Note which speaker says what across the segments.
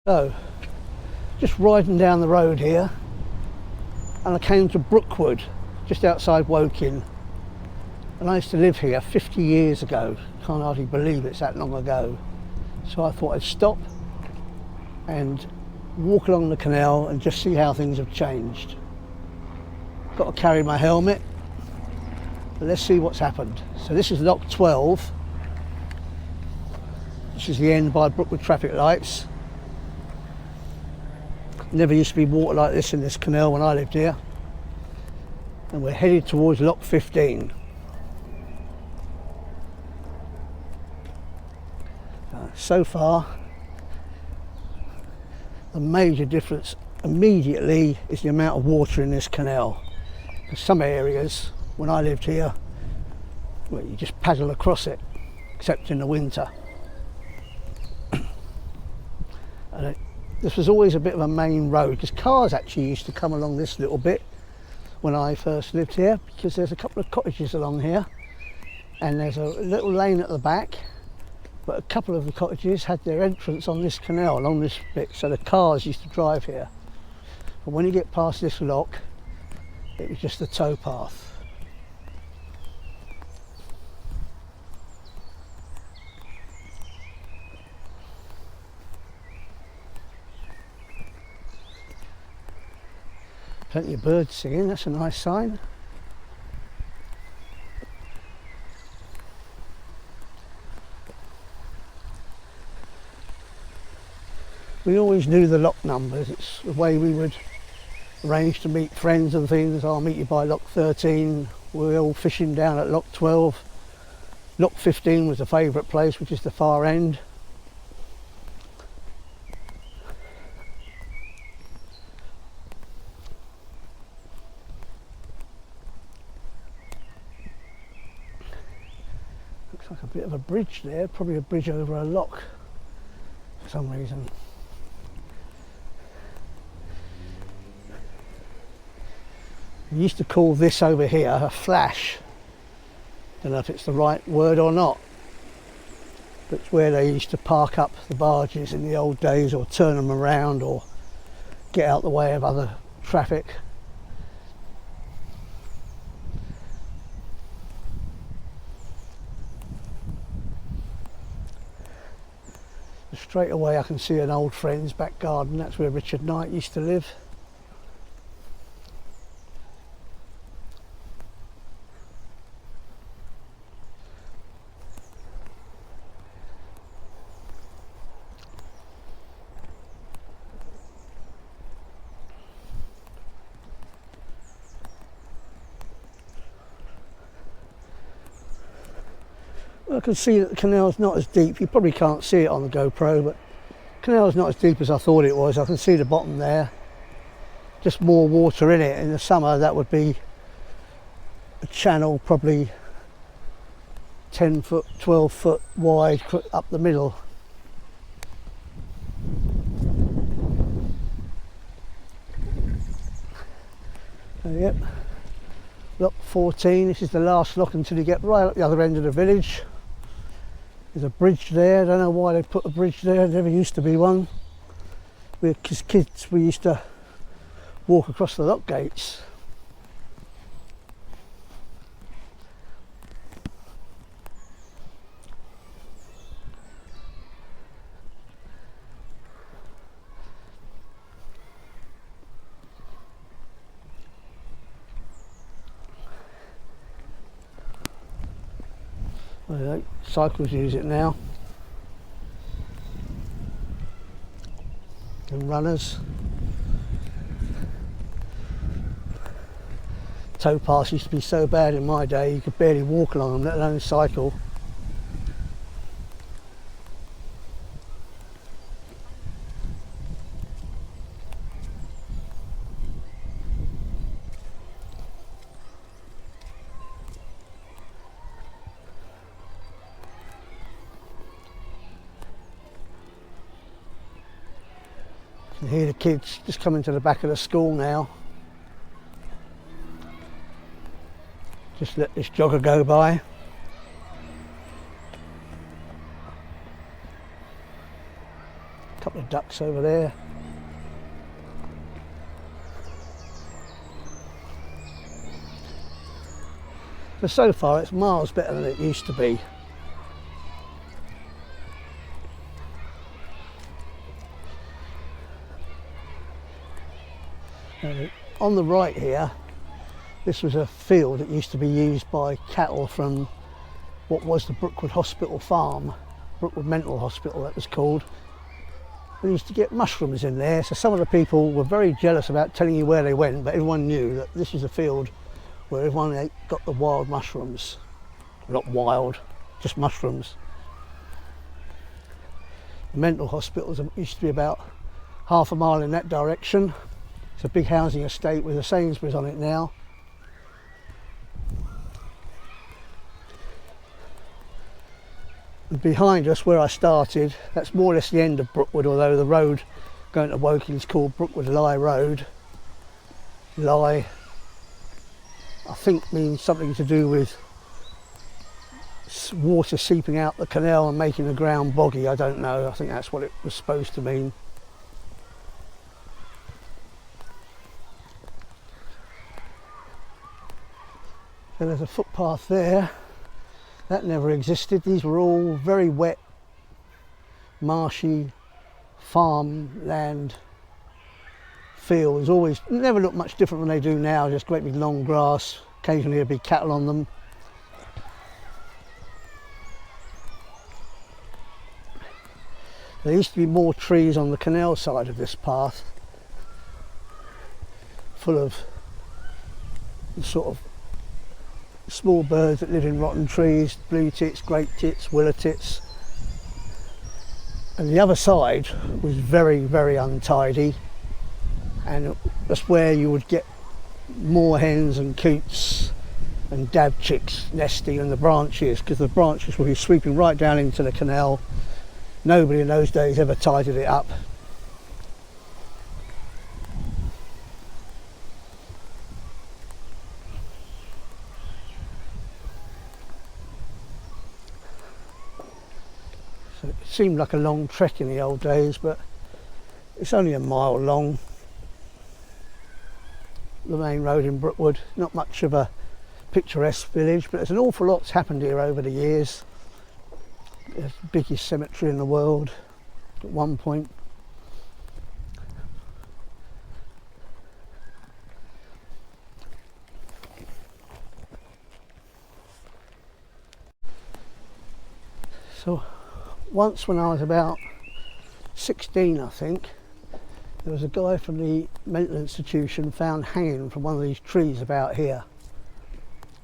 Speaker 1: So, just riding down the road here, and I came to Brookwood, just outside Woking. And I used to live here 50 years ago. Can't hardly believe it's that long ago. So I thought I'd stop and walk along the canal and just see how things have changed. Got to carry my helmet, but let's see what's happened. So this is lock 12. This is the end by Brookwood traffic lights. Never used to be water like this in this canal when I lived here. And we're headed towards lock 15. So far, the major difference immediately is the amount of water in this canal. In some areas, when I lived here, well, you just paddle across it, except in the winter. And this was always a bit of a main road, because cars actually used to come along this little bit when I first lived here, because there's a couple of cottages along here, and there's a little lane at the back, but a couple of the cottages had their entrance on this canal, along this bit, so the cars used to drive here. But when you get past this lock, it was just a towpath. Plenty of birds singing, that's a nice sign. We always knew the lock numbers. It's the way we would arrange to meet friends and things. I'll meet you by lock 13. We're all fishing down at lock 12. Lock 15 was the favourite place, which is the far end. Looks like a bit of a bridge there, probably a bridge over a lock for some reason. We used to call this over here a flash. Don't know if it's the right word or not, but it's where they used to park up the barges in the old days, or turn them around, or get out the way of other traffic. Straight away I can see an old friend's back garden. That's where Richard Knight used to live. I can see that the canal's not as deep. You probably can't see it on the GoPro, but the canal's not as deep as I thought it was. I can see the bottom there. Just more water in it. In the summer that would be a channel probably 10 foot, 12 foot wide up the middle. Yep, lock 14. This is the last lock until you get right up the other end of the village. There's a bridge there. I don't know why they put a bridge there. There never used to be one. We, as kids, we used to walk across the lock gates. Well, cycles use it now, and runners. Towpaths used to be so bad in my day, you could barely walk along them, let alone cycle. You can hear the kids just coming to the back of the school now. Just let this jogger go by. A couple of ducks over there. But so far it's miles better than it used to be. On the right here, this was a field that used to be used by cattle from what was the Brookwood Hospital farm, Brookwood Mental Hospital that was called. We used to get mushrooms in there, so some of the people were very jealous about telling you where they went, but everyone knew that this is a field where everyone got the wild mushrooms. Not wild, just mushrooms. The mental hospitals used to be about half a mile in that direction. It's a big housing estate with a Sainsbury's on it now. And behind us, where I started, that's more or less the end of Brookwood, although the road going to Woking is called Brookwood Lye Road. Lye, I think, means something to do with water seeping out the canal and making the ground boggy. I don't know, I think that's what it was supposed to mean. And there's a footpath there. That never existed. These were all very wet, marshy farmland fields. Always never looked much different than they do now, just great big long grass, occasionally a big cattle on them. There used to be more trees on the canal side of this path, full of sort of small birds that live in rotten trees, blue tits, great tits, willow tits. And the other side was very, very untidy, and that's where you would get moor hens and coots and dab chicks nesting in the branches, because the branches would be sweeping right down into the canal. Nobody in those days ever tidied it up. So it seemed like a long trek in the old days, but it's only a mile long. The main road in Brookwood, not much of a picturesque village, but there's an awful lot's happened here over the years. It's the biggest cemetery in the world at one point. So once when I was about 16, I think, there was a guy from the mental institution found hanging from one of these trees about here.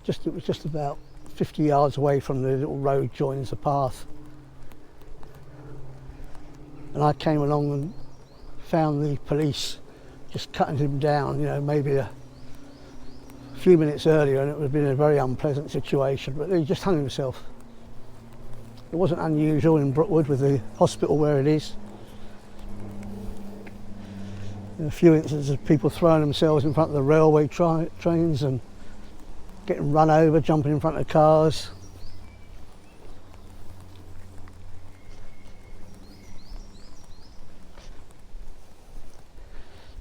Speaker 1: It was just about 50 yards away from the little road joins the path. And I came along and found the police just cutting him down, you know, maybe a few minutes earlier, and it would have been a very unpleasant situation, but he just hung himself. It wasn't unusual in Brookwood with the hospital where it is. A few instances of people throwing themselves in front of the railway trains and getting run over, jumping in front of cars.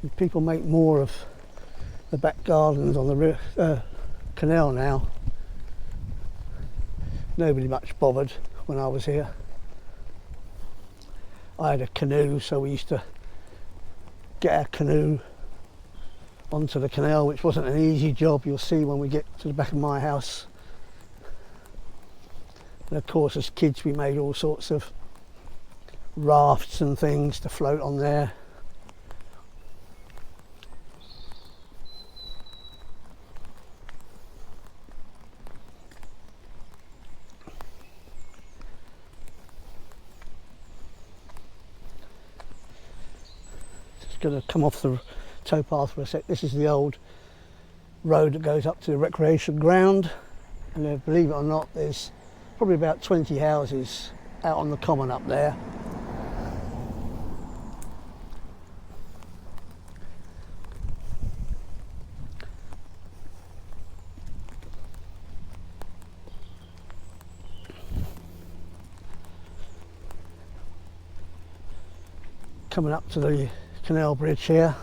Speaker 1: And people make more of the back gardens on the canal now. Nobody much bothered when I was here. I had a canoe, so we used to get our canoe onto the canal, which wasn't an easy job. You'll see when we get to the back of my house. And of course, as kids, we made all sorts of rafts and things to float on there. Going to come off the towpath for a sec. This is the old road that goes up to the recreation ground, and believe it or not, there's probably about 20 houses out on the common up there. Coming up to the Canal Bridge here.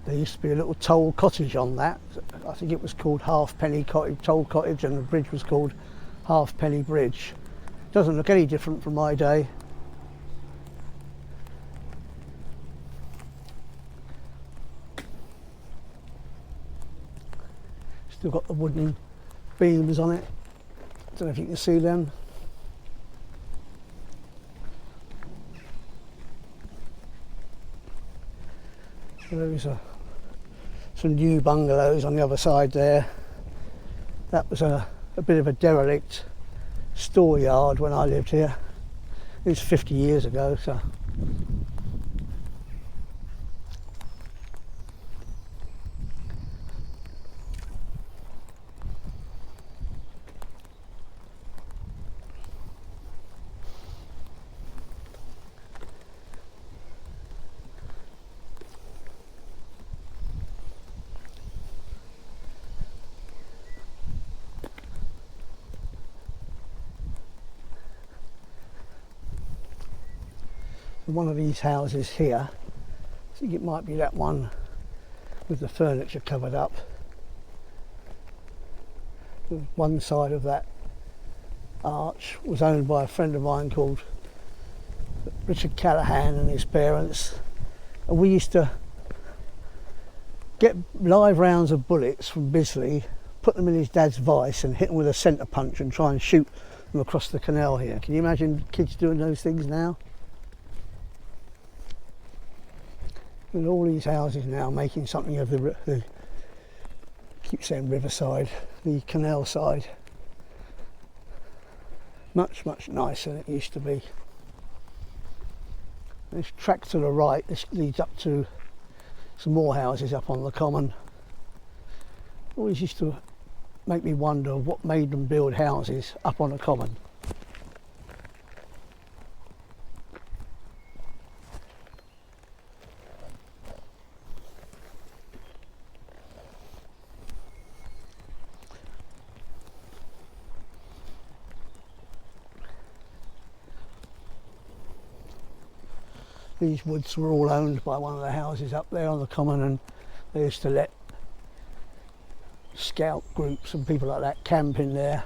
Speaker 1: There used to be a little toll cottage on that. I think it was called Halfpenny Cottage, Toll Cottage, and the bridge was called Halfpenny Bridge. Doesn't look any different from my day. Still got the wooden beams on it. Don't know if you can see them. There's some new bungalows on the other side there. That was a bit of a derelict store yard when I lived here. It was 50 years ago, so. One of these houses here, I think it might be that one with the furniture covered up. One side of that arch was owned by a friend of mine called Richard Callahan and his parents, and we used to get live rounds of bullets from Bisley, put them in his dad's vice and hit them with a centre punch and try and shoot them across the canal here. Can you imagine kids doing those things now? And all these houses now making something of the I keep saying riverside, the canal side. Much nicer than it used to be. This track to the right, this leads up to some more houses up on the common. Always used to make me wonder what made them build houses up on a common. These woods were all owned by one of the houses up there on the common, and they used to let scout groups and people like that camp in there.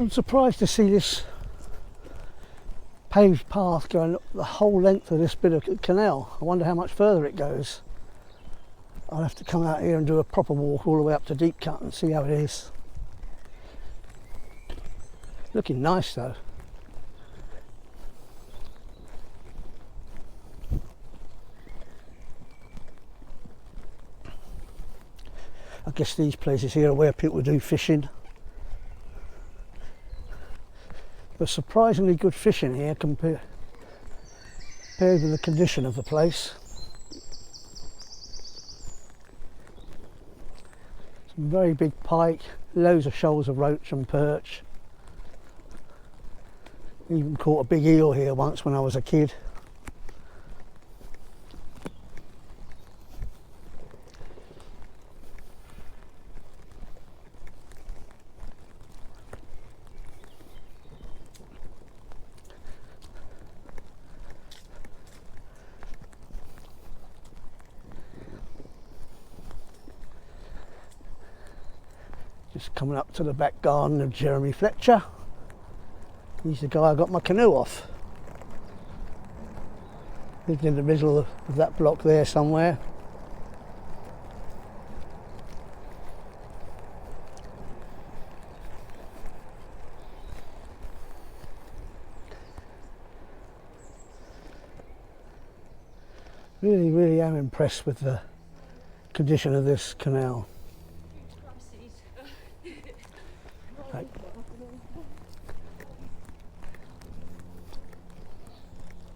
Speaker 1: I'm surprised to see this paved path going the whole length of this bit of canal. I wonder how much further it goes. I'll have to come out here and do a proper walk all the way up to Deep Cut and see how it is. Looking nice though. I guess these places here are where people do fishing. There's surprisingly good fishing here compared with the condition of the place. Some very big pike, loads of shoals of roach and perch. Even caught a big eel here once when I was a kid. Just coming up to the back garden of Jeremy Fletcher. He's the guy I got my canoe off. Lived in the middle of that block there somewhere. Really am impressed with the condition of this canal. Right.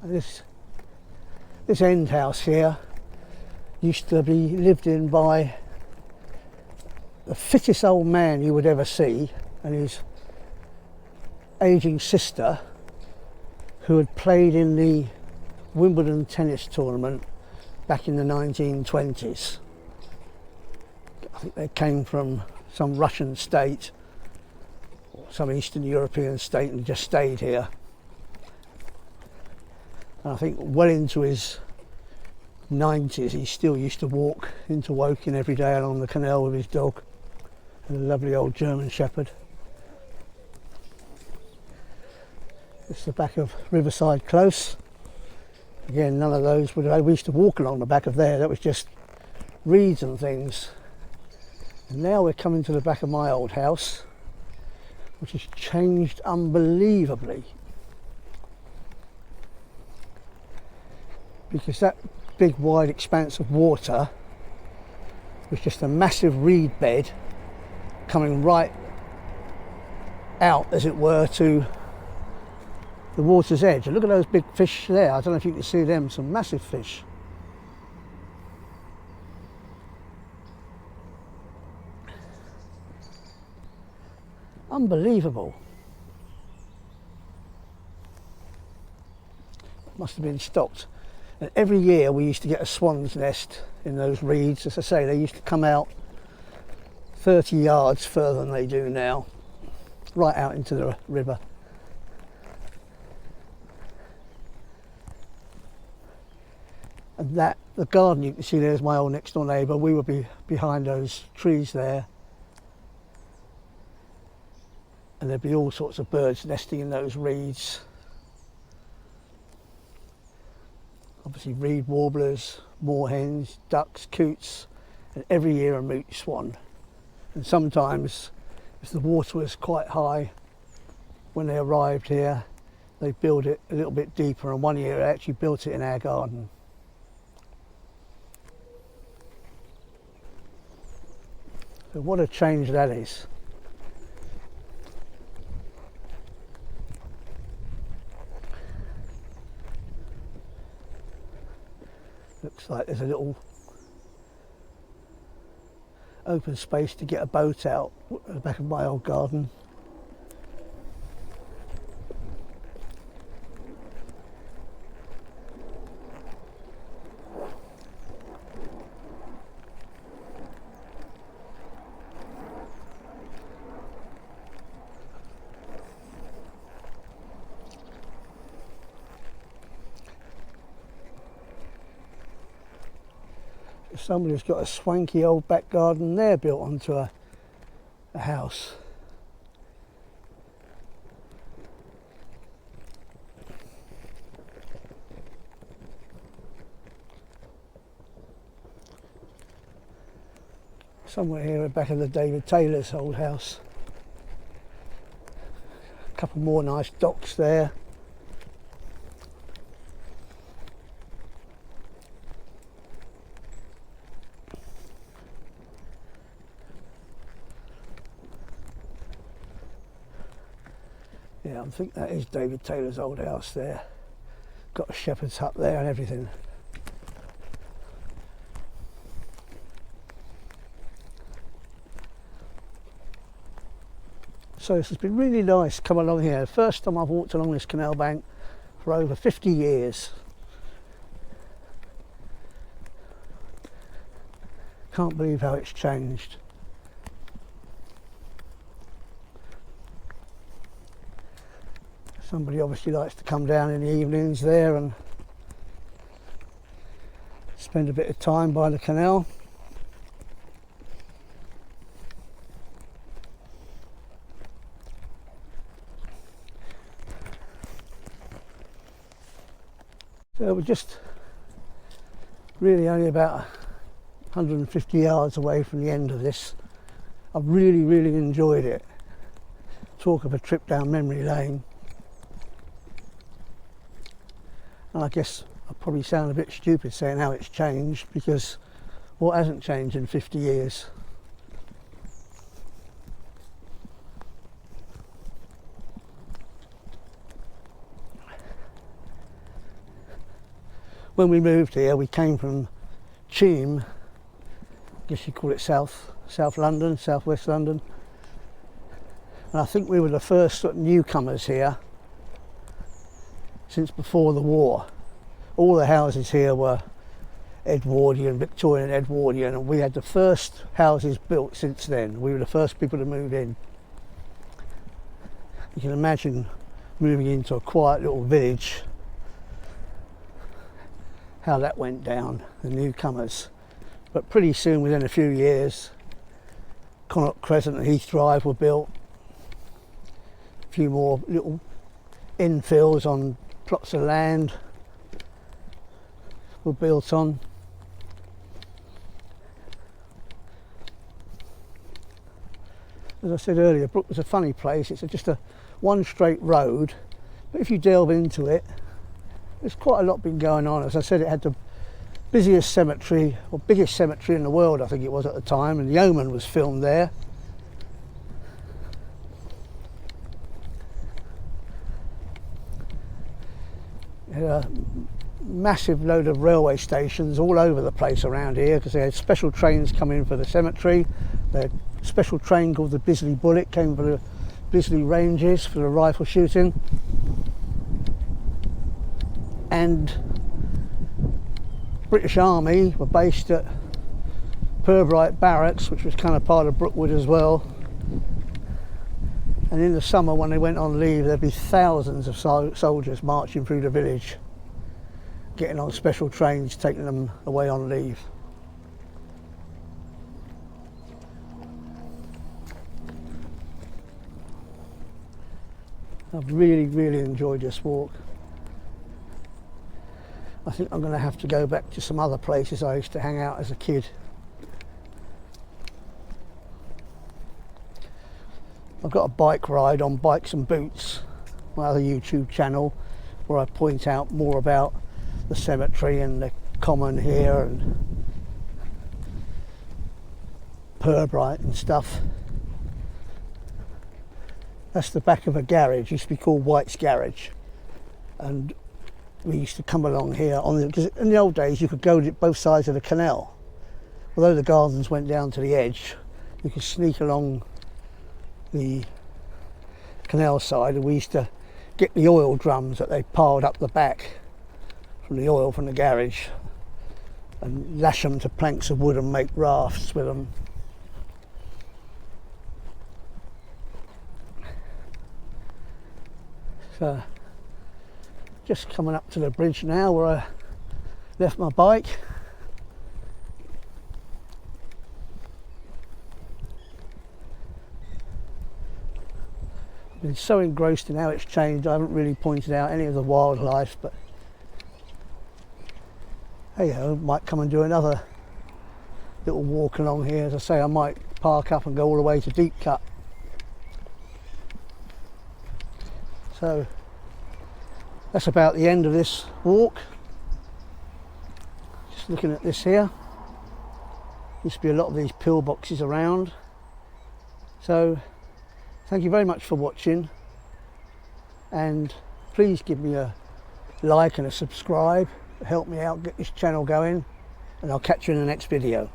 Speaker 1: This This end house here used to be lived in by the fittest old man you would ever see and his ageing sister, who had played in the Wimbledon tennis tournament back in the 1920s. I think they came from some Russian state or some Eastern European state and just stayed here. And I think well into his 90s he still used to walk into Woking every day along the canal with his dog and a lovely old German Shepherd. It's the back of Riverside Close. Again, none of those we used to walk along the back of there. That was just reeds and things. And now we're coming to the back of my old house, which has changed unbelievably. Because that big wide expanse of water was just a massive reed bed coming right out, as it were, to the water's edge. And look at those big fish there. I don't know if you can see them, some massive fish. Unbelievable. Must have been stocked. And every year we used to get a swan's nest in those reeds. As I say, they used to come out 30 yards further than they do now, right out into the river. And that, the garden you can see there is my old next door neighbour. We would be behind those trees there. And there'd be all sorts of birds nesting in those reeds. Obviously reed warblers, moorhens, ducks, coots, and every year a mooch swan. And sometimes, if the water was quite high when they arrived here, they built it a little bit deeper, and one year they actually built it in our garden. So what a change that is. Looks like there's a little open space to get a boat out at the back of my old garden. Somebody's got a swanky old back garden there built onto a house. Somewhere here at the back of the David Taylor's old house. A couple more nice docks there. Yeah, I think that is David Taylor's old house there. Got a shepherd's hut there and everything. So this has been really nice coming along here. First time I've walked along this canal bank for over 50 years. Can't believe how it's changed. Somebody obviously likes to come down in the evenings there and spend a bit of time by the canal. So we're just really only about 150 yards away from the end of this. I've really enjoyed it. Talk of a trip down memory lane. And I guess I probably sound a bit stupid saying how it's changed, because what hasn't changed in 50 years? when we moved here, we came from Cheam, I guess you call it South London, South West London. And I think we were the first sort of newcomers here since before the war. All the houses here were Edwardian, Victorian Edwardian, and we had the first houses built since then. We were the first people to move in. You can imagine moving into a quiet little village, how that went down, the newcomers. But pretty soon, within a few years, Connaught Crescent and Heath Drive were built. A few more little infills on plots of land were built on. As I said earlier, Brook was a funny place. It's just a one straight road, but if you delve into it, there's quite a lot been going on. As I said, it had the busiest cemetery, or biggest cemetery in the world, I think it was at the time, and The Omen was filmed there. It had a massive load of railway stations all over the place around here, because they had special trains coming for the cemetery. They had a special train called the Bisley Bullet, came for the Bisley Ranges for the rifle shooting. And British Army were based at Purbright Barracks, which was kind of part of Brookwood as well. And in the summer, when they went on leave, there'd be thousands of soldiers marching through the village, getting on special trains, taking them away on leave. I've really enjoyed this walk. I think I'm going to have to go back to some other places I used to hang out as a kid. I've got a bike ride on Bikesandboots, my other YouTube channel, where I point out more about the cemetery and the common here and Purbright and stuff. That's the back of a garage. It used to be called White's Garage, and we used to come along here because in the old days you could go to both sides of the canal. Although the gardens went down to the edge, you could sneak along the canal side, and we used to get the oil drums that they piled up the back from the oil from the garage and lash them to planks of wood and make rafts with them. So just coming up to the bridge now where I left my bike. I've been so engrossed in how it's changed, I haven't really pointed out any of the wildlife, but hey ho, might come and do another little walk along here. As I say, I might park up and go all the way to Deep Cut. So that's about the end of this walk. Just looking at this here, used to be a lot of these pillboxes around. So thank you very much for watching, and please give me a like and a subscribe to help me out, get this channel going, and I'll catch you in the next video.